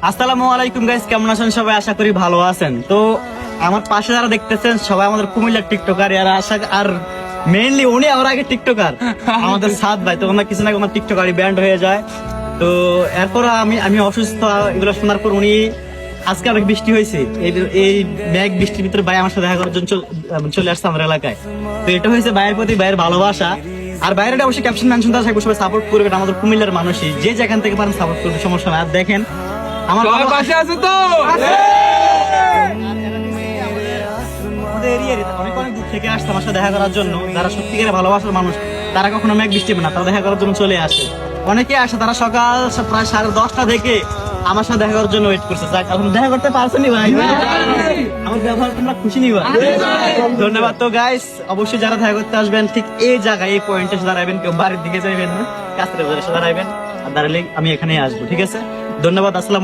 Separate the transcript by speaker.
Speaker 1: আসসালামু আলাইকুম গাইস, কেমন আছেন সবাই? আশা করি ভালো আছেন। তো আমার পাশে যারা দেখতেছেন সবাই আমাদের কুমিল্লার টিকটকার, আর মেইনলি উনি আমার আগে টিকটকার আমাদের সাদ ভাই। তো ওনার কিছু না ওনার টিকটকারই ব্যান্ড হয়ে যায়। তো এরপর আমি অসুস্থ, এগুলো শোনার পর উনি আজকে অনেক বৃষ্টি হয়েছে, এই মেঘ বৃষ্টির ভিতরে ভাই আমার সাথে দেখা করার জন্য চলে আসছে আমার এলাকায়। তো এটা হয়েছে ভাইয়ের প্রতি ভাইয়ের ভালোবাসা। আর বাইরে অবশ্যই ক্যাপশন মেনশন করা থাকবে, সবাই সাপোর্ট করবেন। আমাদের কুমিল্লার মানুষই যে যেখান থেকে পারেন সাপোর্ট করবে, সমস্যা নাই। আর দেখেন আমার
Speaker 2: পাশে আছে তো
Speaker 1: আমাদের এরিয়ার অনেক অনেক দূর থেকে আসছে আমার সাথে দেখা করার জন্য। যারা সত্যিকারের ভালোবাসার মানুষ তারা কখনো মেঘ বৃষ্টি না, তারা দেখা করার জন্য চলে আসে। অনেকে আসে, তারা সকাল প্রায় 10:30 থেকে আমার সাথে দেখা করার জন্য ওয়েট করছে। যাক, এখন দেখা করতে পারছেনি ভাই, আমার ব্যবহার তোমরা খুশি নিবা, ধন্যবাদ। তো গাইস, অবশ্যই যারা দেখা করতে আসবেন ঠিক এই জায়গায় এই পয়েন্টে দাঁড়াবেন, কেউ বাড়ির দিকে যাইবেন না, কাছের এসে দাঁড়াবেন। আর দাঁড়ালে আমি এখানেই আসবো, ঠিক আছে? ধন্যবাদ, আসসালাম।